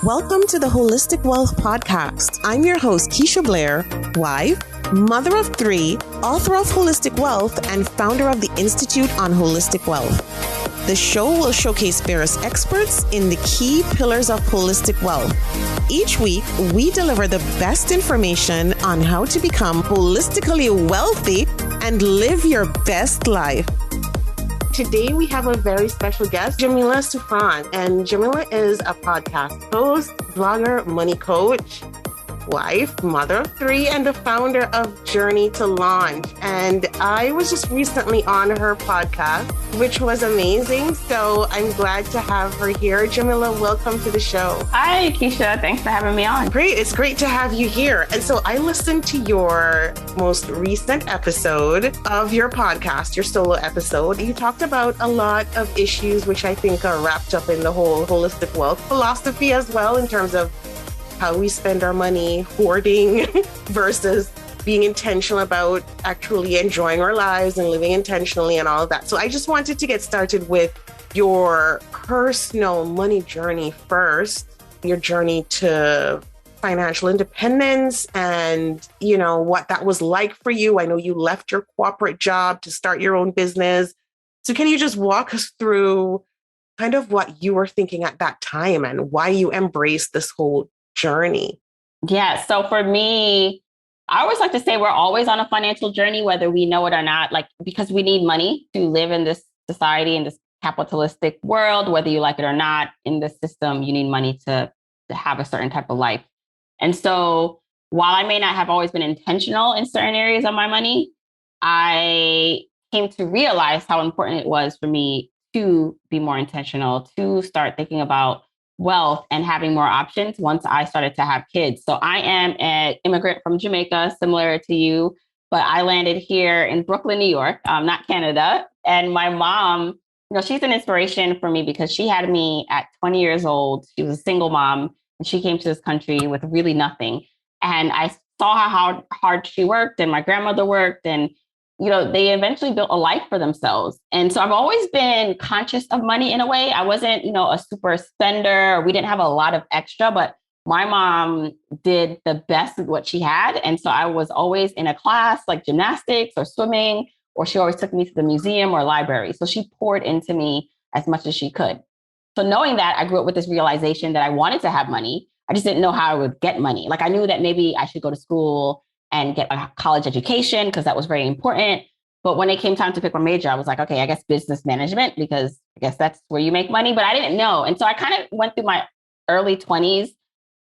Welcome to the Holistic Wealth Podcast. I'm your host, Keisha Blair, wife, mother of 3, author of Holistic Wealth, and founder of the Institute on Holistic Wealth. The show will showcase various experts in the key pillars of holistic wealth. Each week, we deliver the best information on how to become holistically wealthy and live your best life. Today, we have a very special guest, Jamila Souffrant. And Jamila is a podcast host, blogger, money coach, wife, mother of 3, and the founder of Journey to Launch. And I was just recently on her podcast, which was amazing. So I'm glad to have her here. Jamila, welcome to the show. Hi, Keisha. Thanks for having me on. Great. It's great to have you here. And so I listened to your most recent episode of your podcast, your solo episode. You talked about a lot of issues, which I think are wrapped up in the whole holistic wealth philosophy as well, in terms of how we spend our money, hoarding versus being intentional about actually enjoying our lives and living intentionally and all of that. So I just wanted to get started with your personal money journey first, your journey to financial independence and, you know, what that was like for you. I know you left your corporate job to start your own business. So can you just walk us through kind of what you were thinking at that time and why you embraced this whole journey? Yeah. So for me, I always like to say we're always on a financial journey, whether we know it or not, like because we need money to live in this society, in this capitalistic world, whether you like it or not. In this system, you need money to have a certain type of life. And so while I may not have always been intentional in certain areas of my money, I came to realize how important it was for me to be more intentional, to start thinking about wealth and having more options once I started to have kids. So I am an immigrant from Jamaica, similar to you, but I landed here in Brooklyn, New York, not Canada. And my mom, you know, she's an inspiration for me because she had me at 20 years old. She was a single mom and she came to this country with really nothing. And I saw how hard she worked and my grandmother worked, and you know, they eventually built a life for themselves. And so I've always been conscious of money in a way. I wasn't, you know, a super spender. We didn't have a lot of extra, but my mom did the best with what she had. And so I was always in a class like gymnastics or swimming, or she always took me to the museum or library. So she poured into me as much as she could. So knowing that, I grew up with this realization that I wanted to have money. I just didn't know how I would get money. Like I knew that maybe I should go to school and get a college education because that was very important. But when it came time to pick my major, I was like, okay, I guess business management, because I guess that's where you make money, but I didn't know. And so I kind of went through my early 20s.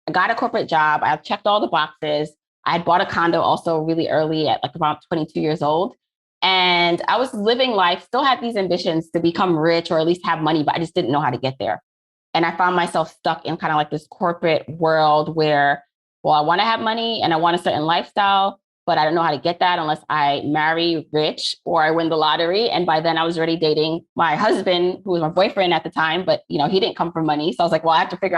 I got a corporate job. I checked all the boxes. I had bought a condo also really early at like about 22 years old. And I was living life, still had these ambitions to become rich or at least have money, but I just didn't know how to get there. And I found myself stuck in kind of like this corporate world where, well, I want to have money and I want a certain lifestyle, but I don't know how to get that unless I marry rich or I win the lottery. And by then I was already dating my husband, who was my boyfriend at the time, but you know, he didn't come from money. So I was like, well, I have to figure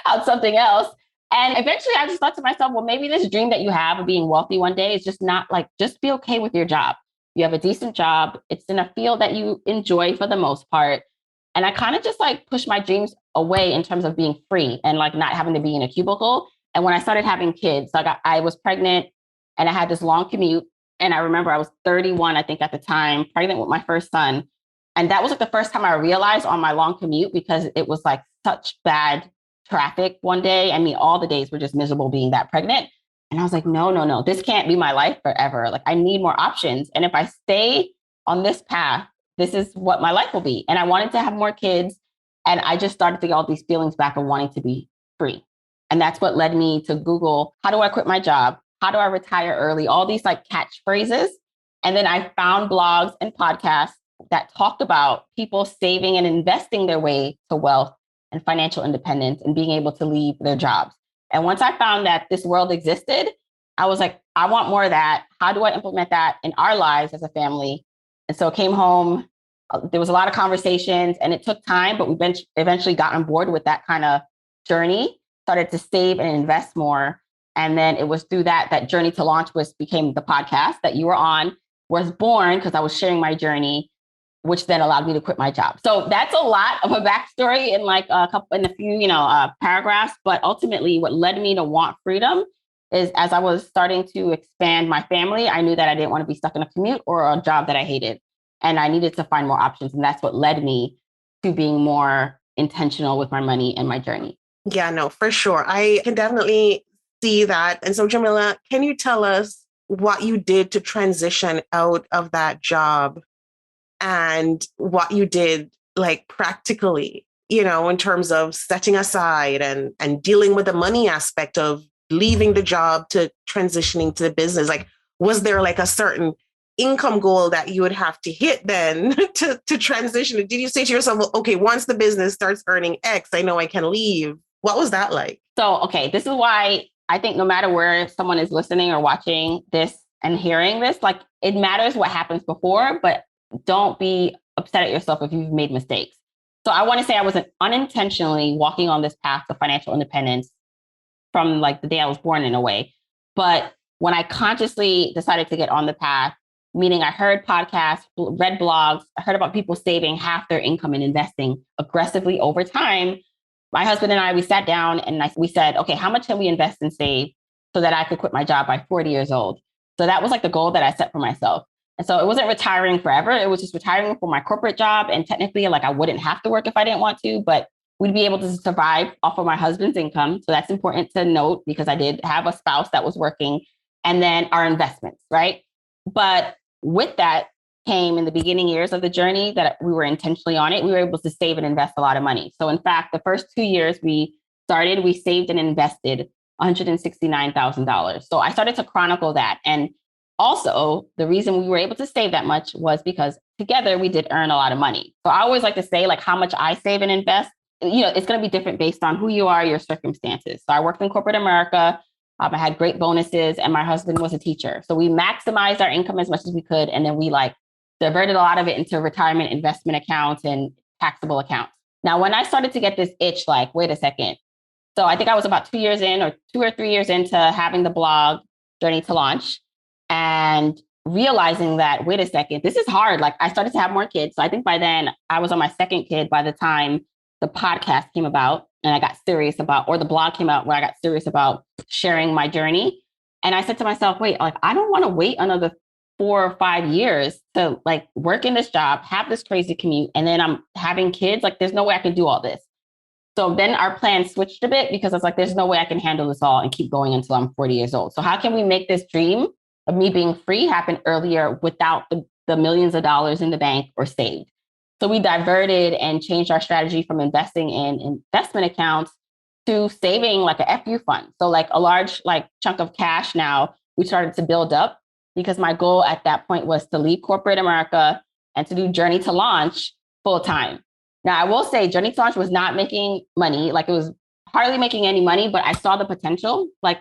out something else. And eventually I just thought to myself, well, maybe this dream that you have of being wealthy one day is just not like, just be okay with your job. You have a decent job. It's in a field that you enjoy for the most part. And I kind of just like pushed my dreams away in terms of being free and like not having to be in a cubicle. And when I started having kids, like I was pregnant and I had this long commute. And I remember I was 31, I think at the time, pregnant with my first son. And that was like the first time I realized on my long commute, because it was like such bad traffic one day. I mean, all the days were just miserable being that pregnant. And I was like, no, this can't be my life forever. Like I need more options. And if I stay on this path, this is what my life will be. And I wanted to have more kids. And I just started to get all these feelings back of wanting to be free. And that's what led me to Google, how do I quit my job? How do I retire early? All these like catchphrases. And then I found blogs and podcasts that talked about people saving and investing their way to wealth and financial independence and being able to leave their jobs. And once I found that this world existed, I was like, I want more of that. How do I implement that in our lives as a family? And so I came home. There was a lot of conversations and it took time, but we eventually got on board with that kind of journey. Started to save and invest more. And then it was through that Journey to Launch became the podcast that you were on, was born because I was sharing my journey. which then allowed me to quit my job. So that's a lot of a backstory in like a few, paragraphs. But ultimately what led me to want freedom is as I was starting to expand my family, I knew that I didn't want to be stuck in a commute or a job that I hated. And I needed to find more options. And that's what led me to being more intentional with my money and my journey. Yeah, no, for sure. I can definitely see that. And so, Jamila, can you tell us what you did to transition out of that job and what you did like practically, in terms of setting aside and dealing with the money aspect of leaving the job to transitioning to the business? Like, was there like a certain income goal that you would have to hit then to transition? Did you say to yourself, well, okay, once the business starts earning X, I know I can leave? What was that like? So, okay, this is why I think no matter where someone is listening or watching this and hearing this, like it matters what happens before, but don't be upset at yourself if you've made mistakes. So I want to say I wasn't unintentionally walking on this path to financial independence from like the day I was born in a way. But when I consciously decided to get on the path, meaning I heard podcasts, read blogs, I heard about people saving half their income and investing aggressively over time. My husband and I, we sat down and we said, okay, how much can we invest and save so that I could quit my job by 40 years old? So that was like the goal that I set for myself. And so it wasn't retiring forever. It was just retiring for my corporate job. And technically, like I wouldn't have to work if I didn't want to, but we'd be able to survive off of my husband's income. So that's important to note because I did have a spouse that was working, and then our investments, right? But with that came in the beginning years of the journey that we were intentionally on it, we were able to save and invest a lot of money. So in fact, the first 2 years we saved and invested $169,000. So I started to chronicle that. And also, the reason we were able to save that much was because together we did earn a lot of money. So I always like to say like how much I save and invest, it's going to be different based on who you are, your circumstances. So I worked in corporate America. I had great bonuses and my husband was a teacher. So we maximized our income as much as we could. And then we like diverted a lot of it into retirement investment accounts and taxable accounts. Now, when I started to get this itch, like, wait a second. So I think I was about 2 years in or 2 or 3 years into having the blog Journey to Launch and realizing that, wait a second, this is hard. Like I started to have more kids. So I think by then I was on my second kid by the time the podcast came about and I got serious about, or the blog came out where I got serious about sharing my journey. And I said to myself, wait, like, I don't want to wait another 4 or 5 years to like work in this job, have this crazy commute, and then I'm having kids. Like, there's no way I can do all this. So then our plan switched a bit because I was like, there's no way I can handle this all and keep going until I'm 40 years old. So how can we make this dream of me being free happen earlier without the millions of dollars in the bank or saved? So we diverted and changed our strategy from investing in investment accounts to saving like a FU fund. So like a large like chunk of cash now we started to build up because my goal at that point was to leave corporate America and to do Journey to Launch full time. Now, I will say Journey to Launch was not making money. Like it was hardly making any money, but I saw the potential. Like,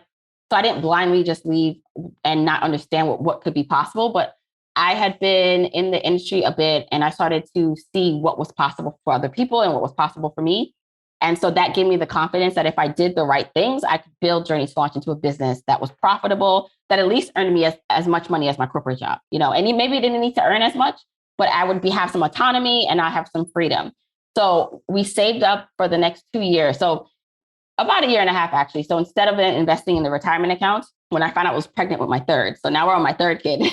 so I didn't blindly just leave and not understand what could be possible. But I had been in the industry a bit and I started to see what was possible for other people and what was possible for me. And so that gave me the confidence that if I did the right things, I could build Journey to Launch into a business that was profitable, that at least earned me as much money as my corporate job, and maybe didn't need to earn as much, but I would have some autonomy and I have some freedom. So we saved up for the next 2 years. So about a year and a half, actually. So instead of investing in the retirement accounts, when I found out I was pregnant with my third, so now we're on my third kid,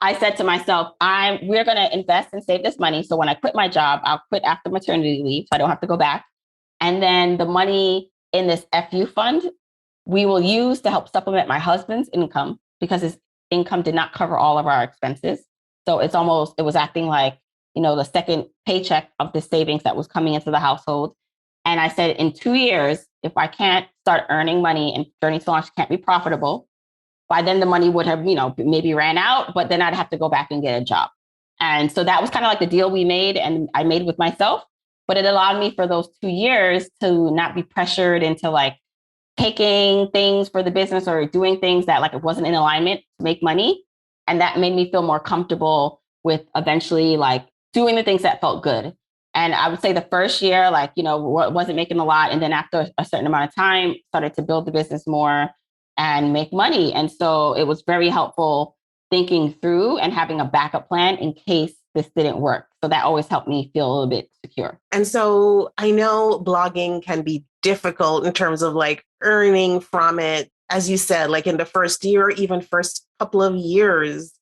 I said to myself, we're going to invest and save this money. So when I quit my job, I'll quit after maternity leave, so I don't have to go back. And then the money in this FU fund, we will use to help supplement my husband's income because his income did not cover all of our expenses. So it was acting like, the second paycheck of the savings that was coming into the household. And I said, in 2 years, if I can't start earning money and Journey to Launch can't be profitable, by then the money would have, maybe ran out, but then I'd have to go back and get a job. And so that was kind of like the deal we made and I made with myself, but it allowed me for those 2 years to not be pressured into like taking things for the business or doing things that like it wasn't in alignment to make money. And that made me feel more comfortable with eventually like doing the things that felt good. And I would say the first year, like, wasn't making a lot. And then after a certain amount of time, started to build the business more and make money. And so it was very helpful thinking through and having a backup plan in case this didn't work. So that always helped me feel a little bit secure. And so I know blogging can be difficult in terms of like earning from it, as you said, like in the first year, even first couple of years.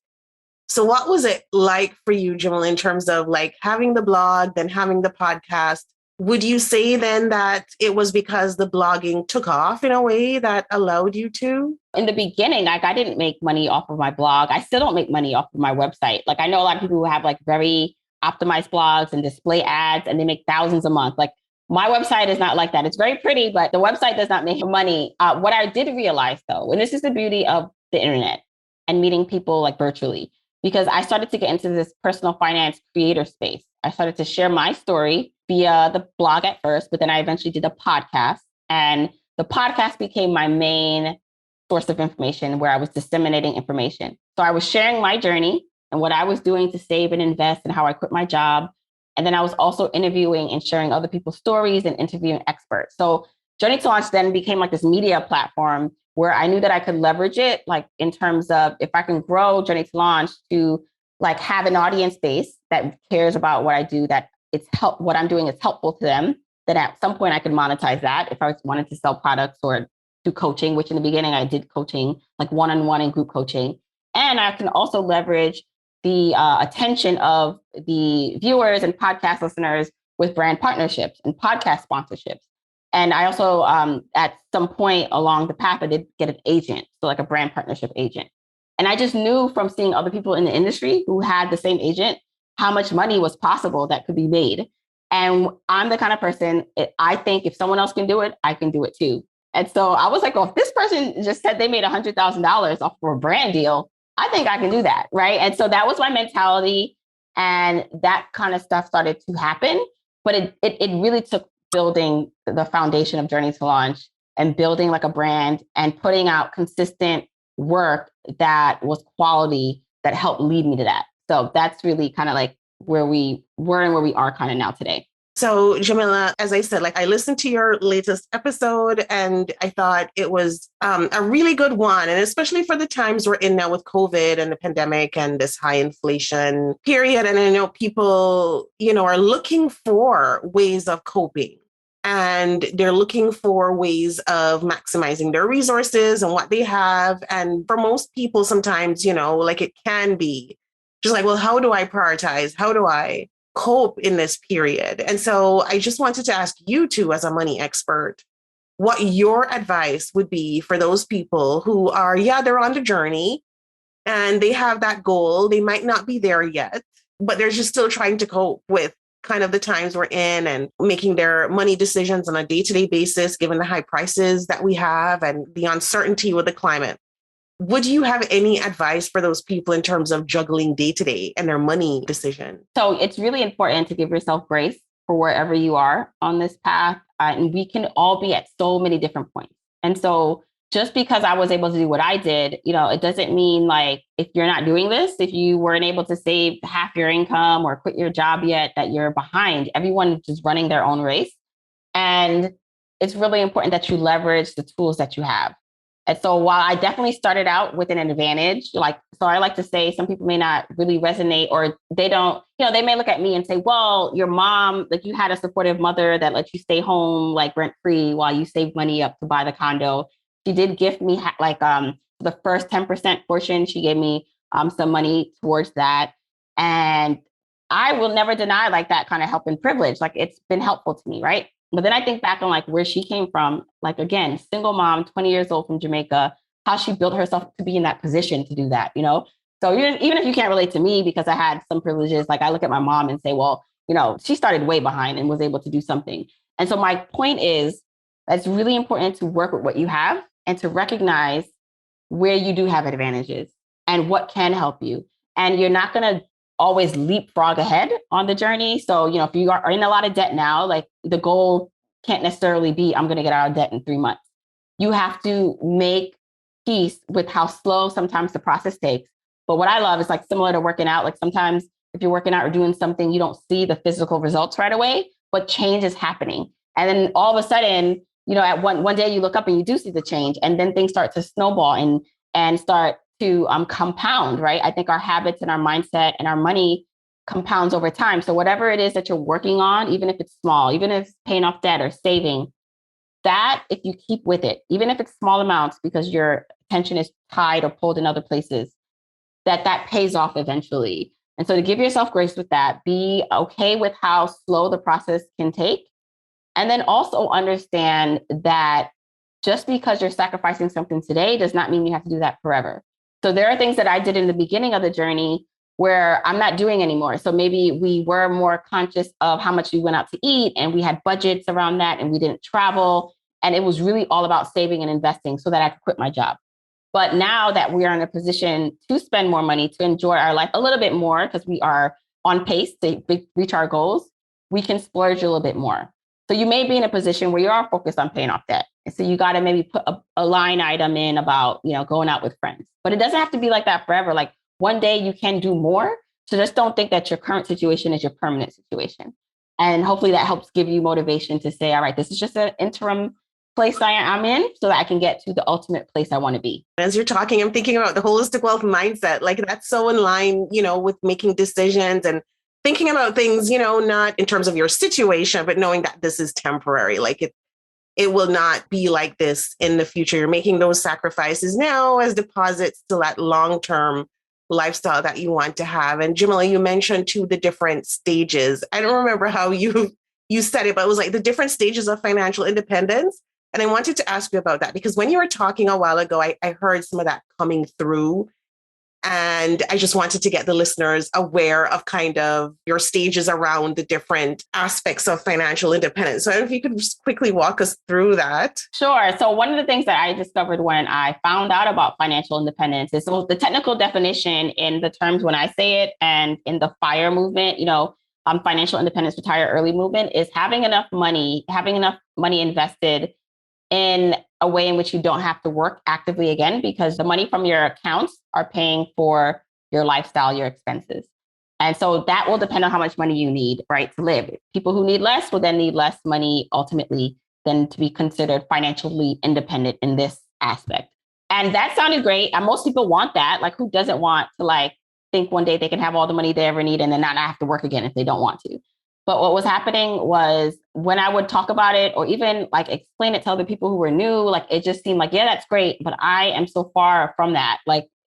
So what was it like for you, Jamila, in terms of like having the blog, then having the podcast? Would you say then that it was because the blogging took off in a way that allowed you to? In the beginning, like I didn't make money off of my blog. I still don't make money off of my website. Like I know a lot of people who have like very optimized blogs and display ads and they make thousands a month. Like my website is not like that. It's very pretty, but the website does not make money. What I did realize though, and this is the beauty of the internet and meeting people like virtually, because I started to get into this personal finance creator space. I started to share my story via the blog at first, but then I eventually did a podcast, and the podcast became my main source of information where I was disseminating information. So I was sharing my journey and what I was doing to save and invest and how I quit my job. And then I was also interviewing and sharing other people's stories and interviewing experts. So Journey to Launch then became like this media platform where I knew that I could leverage it, like in terms of if I can grow Journey to Launch to like have an audience base that cares about what I do, that what I'm doing is helpful to them, then at some point I could monetize that if I wanted to sell products or do coaching, which in the beginning I did coaching, like one-on-one and group coaching. And I can also leverage the attention of the viewers and podcast listeners with brand partnerships and podcast sponsorships. And I also, at some point along the path, I did get an agent, so like a brand partnership agent. And I just knew from seeing other people in the industry who had the same agent, how much money was possible that could be made. And I'm the kind of person, I think if someone else can do it, I can do it too. And so I was like, well, if this person just said they made $100,000 off for a brand deal, I think I can do that, right? And so that was my mentality. And that kind of stuff started to happen. But it really took building the foundation of Journey to Launch and building like a brand and putting out consistent work that was quality that helped lead me to that. So that's really kind of like where we were and where we are kind of now today. So Jamila, as I said, like I listened to your latest episode and I thought it was a really good one. And especially for the times we're in now with COVID and the pandemic and this high inflation period. And I know people, are looking for ways of coping. And they're looking for ways of maximizing their resources and what they have. And for most people, sometimes, like it can be just like, well, how do I prioritize? How do I cope in this period? And so I just wanted to ask you two, as a money expert, what your advice would be for those people who are, they're on the journey and they have that goal. They might not be there yet, but they're just still trying to cope with kind of the times we're in and making their money decisions on a day-to-day basis, given the high prices that we have and the uncertainty with the climate. Would you have any advice for those people in terms of juggling day-to-day and their money decision? So it's really important to give yourself grace for wherever you are on this path. And we can all be at so many different points. And so just because I was able to do what I did, it doesn't mean like if you're not doing this, if you weren't able to save half your income or quit your job yet, that you're behind. Everyone is just running their own race. And it's really important that you leverage the tools that you have. And so while I definitely started out with an advantage, so I like to say some people may not really resonate, or they don't, they may look at me and say, well, your mom, like you had a supportive mother that let you stay home like rent free while you saved money up to buy the condo. She did gift me the first 10% portion. She gave me some money towards that. And I will never deny like that kind of help and privilege. Like it's been helpful to me, right? But then I think back on like where she came from, like again, single mom, 20 years old from Jamaica, how she built herself to be in that position to do that, So even if you can't relate to me because I had some privileges, like I look at my mom and say, well, she started way behind and was able to do something. And so my point is, it's really important to work with what you have and to recognize where you do have advantages and what can help you. And you're not going to always leapfrog ahead on the journey. So, if you are in a lot of debt now, like the goal can't necessarily be, I'm going to get out of debt in 3 months. You have to make peace with how slow sometimes the process takes. But what I love is like similar to working out. Like sometimes if you're working out or doing something, you don't see the physical results right away, but change is happening. And then all of a sudden, at one day you look up and you do see the change, and then things start to snowball and start to compound, right? I think our habits and our mindset and our money compounds over time. So whatever it is that you're working on, even if it's small, even if it's paying off debt or saving, that if you keep with it, even if it's small amounts because your attention is tied or pulled in other places, that pays off eventually. And so to give yourself grace with that, be okay with how slow the process can take. And then also understand that just because you're sacrificing something today does not mean you have to do that forever. So there are things that I did in the beginning of the journey where I'm not doing anymore. So maybe we were more conscious of how much we went out to eat and we had budgets around that and we didn't travel. And it was really all about saving and investing so that I could quit my job. But now that we are in a position to spend more money, to enjoy our life a little bit more, because we are on pace to reach our goals, we can splurge a little bit more. So you may be in a position where you are focused on paying off debt. And so you got to maybe put a line item in about, going out with friends. But it doesn't have to be like that forever. Like one day you can do more. So just don't think that your current situation is your permanent situation. And hopefully that helps give you motivation to say, all right, this is just an interim place I'm in so that I can get to the ultimate place I want to be. As you're talking, I'm thinking about the holistic wealth mindset. Like that's so in line, with making decisions and thinking about things, not in terms of your situation, but knowing that this is temporary. Like it will not be like this in the future. You're making those sacrifices now as deposits to that long-term lifestyle that you want to have. And Jamila, you mentioned too the different stages. I don't remember how you said it, but it was like the different stages of financial independence. And I wanted to ask you about that because when you were talking a while ago, I heard some of that coming through. And I just wanted to get the listeners aware of kind of your stages around the different aspects of financial independence. So if you could just quickly walk us through that. Sure. So one of the things that I discovered when I found out about financial independence is the technical definition in the terms when I say it and in the FIRE movement, financial independence, retire early movement is having enough money invested in a way in which you don't have to work actively again, because the money from your accounts are paying for your lifestyle, your expenses. And so that will depend on how much money you need, right, to live. People who need less will then need less money ultimately than to be considered financially independent in this aspect. And that sounded great. And most people want that. Like who doesn't want to think one day they can have all the money they ever need and then not have to work again if they don't want to. But what was happening was when I would talk about it or even explain it to other people who were new, it just seemed like, yeah, that's great. But I am so far from that.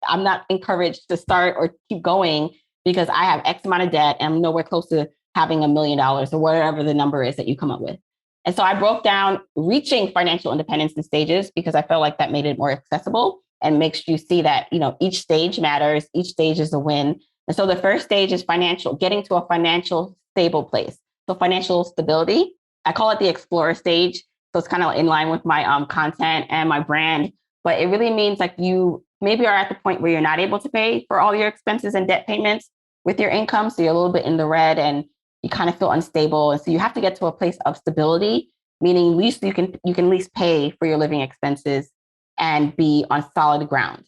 I'm not encouraged to start or keep going because I have X amount of debt and I'm nowhere close to having $1 million or whatever the number is that you come up with. And so I broke down reaching financial independence in stages because I felt like that made it more accessible and makes you see that, each stage matters. Each stage is a win. And so the first stage is getting to a financial stable place. So financial stability, I call it the explorer stage. So it's kind of in line with my content and my brand, but it really means you maybe are at the point where you're not able to pay for all your expenses and debt payments with your income. So you're a little bit in the red and you kind of feel unstable. And so you have to get to a place of stability, meaning at least you can at least pay for your living expenses and be on solid ground.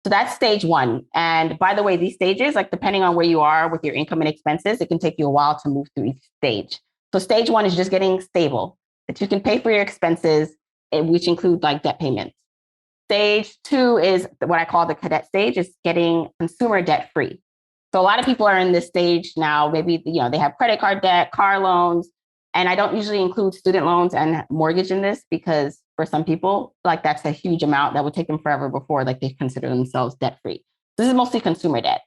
So that's stage one. And by the way, these stages, depending on where you are with your income and expenses, it can take you a while to move through each stage. So stage one is just getting stable, that you can pay for your expenses, which include debt payments. Stage two is what I call the cadet stage, is getting consumer debt free. So a lot of people are in this stage now. Maybe, they have credit card debt, car loans, and I don't usually include student loans and mortgage in this because for some people, that's a huge amount that would take them forever before they consider themselves debt free. This is mostly consumer debt.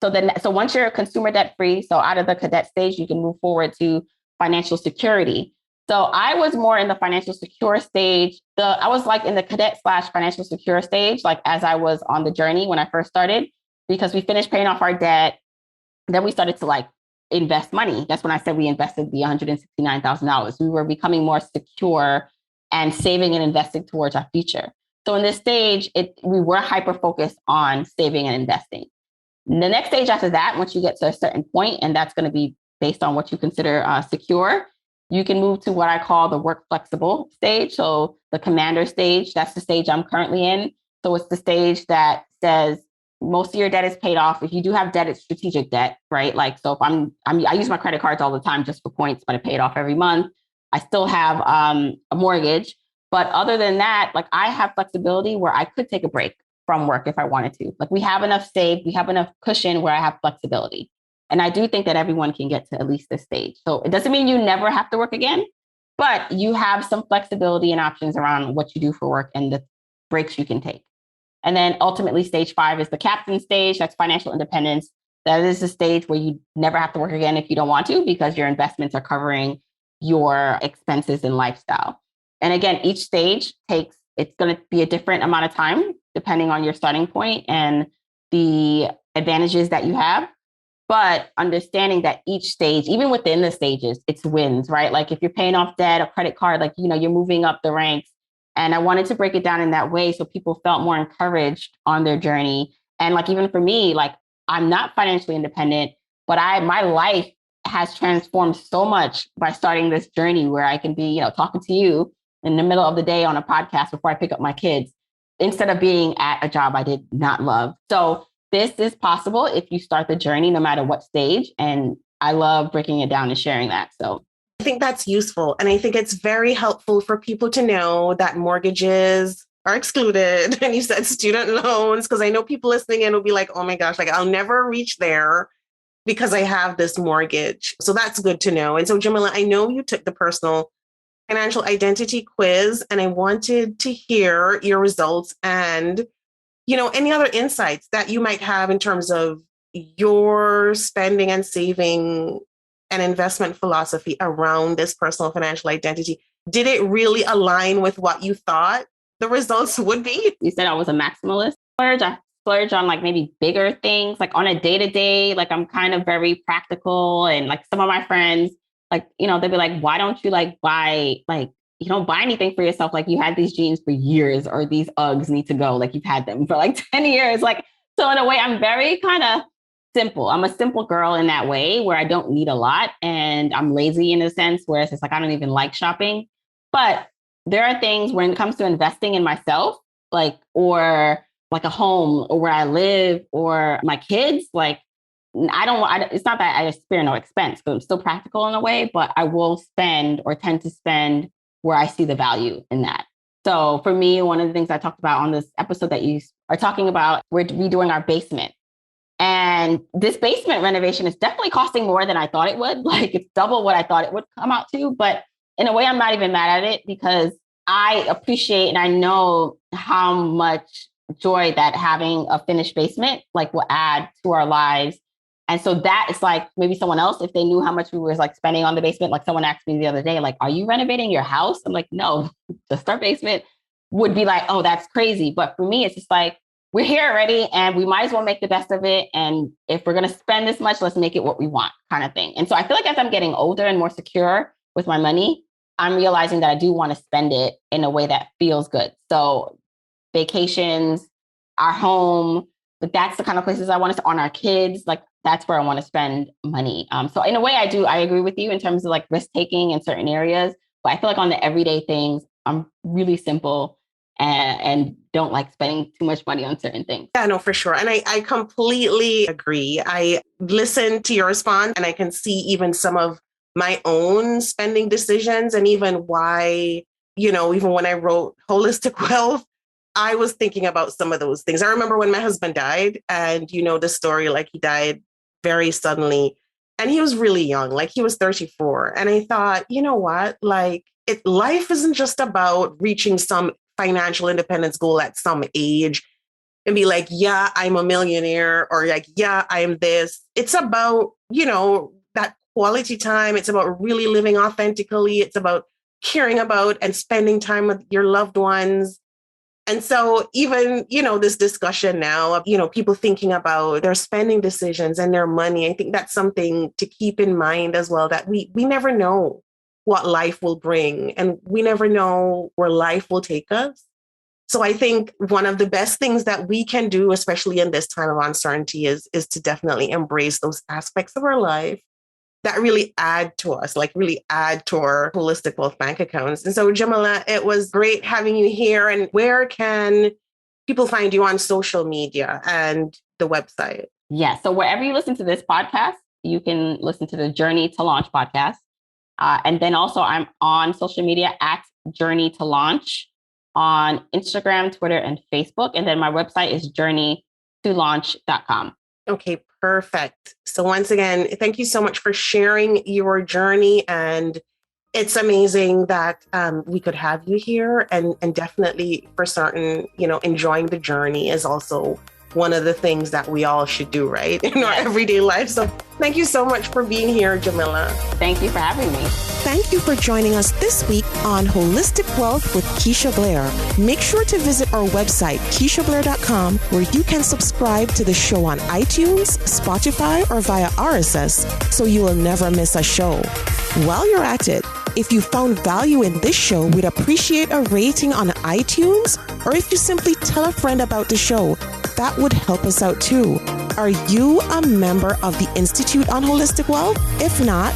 So once you're consumer debt free, so out of the cadet stage, you can move forward to financial security. So I was more in the financial secure stage. I was in the cadet/financial secure stage, as I was on the journey when I first started, because we finished paying off our debt. Then we started to invest money. That's when I said we invested the $169,000. We were becoming more secure and saving and investing towards our future. So in this stage, we were hyper-focused on saving and investing. The next stage after that, once you get to a certain point, and that's going to be based on what you consider secure, you can move to what I call the work flexible stage. So the commander stage, that's the stage I'm currently in. So it's the stage that says most of your debt is paid off. If you do have debt, it's strategic debt, right? So if I use my credit cards all the time just for points, but I pay it off every month. I still have a mortgage. But other than that, I have flexibility where I could take a break from work if I wanted to. We have enough saved, we have enough cushion where I have flexibility. And I do think that everyone can get to at least this stage. So it doesn't mean you never have to work again, but you have some flexibility and options around what you do for work and the breaks you can take. And then ultimately, stage 5 is the captain stage. That's financial independence. That is the stage where you never have to work again if you don't want to, because your investments are covering your expenses and lifestyle. And again, each stage it's going to be a different amount of time depending on your starting point and the advantages that you have. But understanding that each stage, even within the stages, it's wins, right? Like if you're paying off debt, a credit card, like, you're moving up the ranks. And I wanted to break it down in that way so people felt more encouraged on their journey. And like, even for me, like, I'm not financially independent, but my life has transformed so much by starting this journey where I can be, talking to you in the middle of the day on a podcast before I pick up my kids, instead of being at a job I did not love. So this is possible if you start the journey, no matter what stage. And I love breaking it down and sharing that. So I think that's useful. And I think it's very helpful for people to know that mortgages are excluded. And you said student loans, because I know people listening in will be like, oh my gosh, like I'll never reach there because I have this mortgage. So that's good to know. And so, Jamila, I know you took the personal financial identity quiz, and I wanted to hear your results and any other insights that you might have in terms of your spending and saving and investment philosophy around this personal financial identity. Did it really align with what you thought the results would be? You said I was a maximalist. I splurge on like maybe bigger things, like on a day-to-day, like I'm kind of very practical. And like some of my friends, like, they'll be like, why don't you like buy, like, you don't buy anything for yourself. Like you had these jeans for years, or these Uggs need to go. Like you've had them for like 10 years. Like, so in a way, I'm very kind of simple. I'm a simple girl in that way where I don't need a lot. And I'm lazy in a sense where it's just like, I don't even like shopping. But there are things when it comes to investing in myself, like, or like a home or where I live or my kids, like, it's not that I spare no expense, but I'm still practical in a way, but I will spend or tend to spend where I see the value in that. So for me, one of the things I talked about on this episode that you are talking about, we're redoing our basement. And this basement renovation is definitely costing more than I thought it would. Like it's double what I thought it would come out to. But in a way, I'm not even mad at it because I appreciate and I know how much joy that having a finished basement like will add to our lives. And so that is like maybe someone else, if they knew how much we were like spending on the basement, like someone asked me the other day, like, are you renovating your house? I'm like, no, just our basement, would be like, oh, that's crazy. But for me, it's just like, we're here already and we might as well make the best of it. And if we're going to spend this much, let's make it what we want kind of thing. And so I feel like as I'm getting older and more secure with my money, I'm realizing that I do want to spend it in a way that feels good. So vacations, our home, but that's the kind of places I want to, on our kids, like that's where I want to spend money. So in a way I agree with you in terms of like risk taking in certain areas, but I feel like on the everyday things, I'm really simple and don't like spending too much money on certain things. Yeah, no, for sure. And I completely agree. I listened to your response and I can see even some of my own spending decisions and even why, even when I wrote Holistic Wealth, I was thinking about some of those things. I remember when my husband died and the story, like he died very suddenly and he was really young, like he was 34. And I thought, you know what, like life isn't just about reaching some financial independence goal at some age and be like, yeah, I'm a millionaire or like, yeah, I'm this. It's about, that quality time. It's about really living authentically. It's about caring about and spending time with your loved ones. And so even, this discussion now of, people thinking about their spending decisions and their money, I think that's something to keep in mind as well, that we never know what life will bring and we never know where life will take us. So I think one of the best things that we can do, especially in this time of uncertainty, is to definitely embrace those aspects of our life that really add to us, like really add to our holistic wealth bank accounts. And so, Jamila, it was great having you here. And where can people find you on social media and the website? Yeah. So wherever you listen to this podcast, you can listen to the Journey to Launch podcast. And then also I'm on social media at Journey to Launch on Instagram, Twitter, and Facebook. And then my website is journeytolaunch.com. Okay, Perfect. So once again, thank you so much for sharing your journey. And it's amazing that we could have you here, and definitely for certain, enjoying the journey is also one of the things that we all should do, right? In our everyday life. So thank you so much for being here, Jamila. Thank you for having me. Thank you for joining us this week on Holistic Wealth with Keisha Blair. Make sure to visit our website, KeishaBlair.com, where you can subscribe to the show on iTunes, Spotify, or via RSS, so you will never miss a show. While you're at it, if you found value in this show, we'd appreciate a rating on iTunes, or if you simply tell a friend about the show, that would help us out too. Are you a member of the Institute on Holistic Wealth? If not,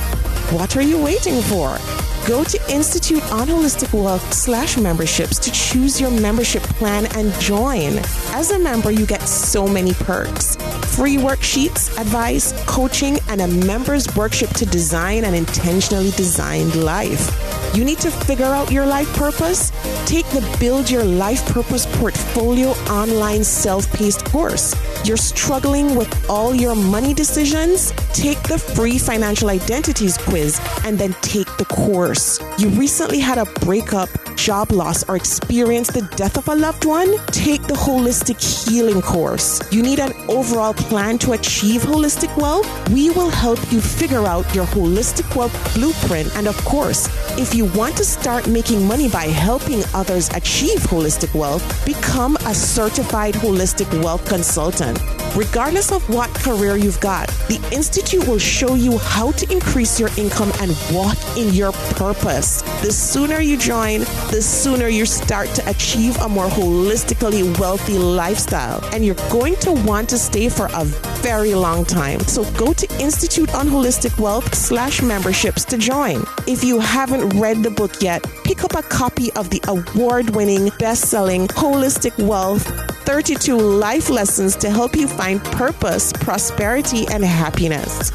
what are you waiting for? Go to Institute on Holistic Wealth /memberships to choose your membership plan and join. As a member, you get so many perks. Free worksheets, advice, coaching, and a member's workshop to design an intentionally designed life. You need to figure out your life purpose? Take the Build Your Life Purpose Portfolio online self-paced course. You're struggling with all your money decisions? Take the free financial identities quiz and then take the course. You recently had a breakup, job loss, or experienced the death of a loved one? Take the Holistic Healing course. You need an overall plan to achieve holistic wealth? We will help you figure out your holistic wealth blueprint. And of course, if you want to start making money by helping others achieve holistic wealth, become a certified holistic wealth consultant. Regardless of what career you've got, the Institute will show you how to increase your income and walk in your purpose. The sooner you join, the sooner you start to achieve a more holistically wealthy lifestyle. And you're going to want to stay for a very long time. So go to Institute on Holistic Wealth /memberships to join. If you haven't read the book yet, pick up a copy of the award-winning, best-selling Holistic Wealth 32 Life Lessons to help you find purpose, prosperity, and happiness.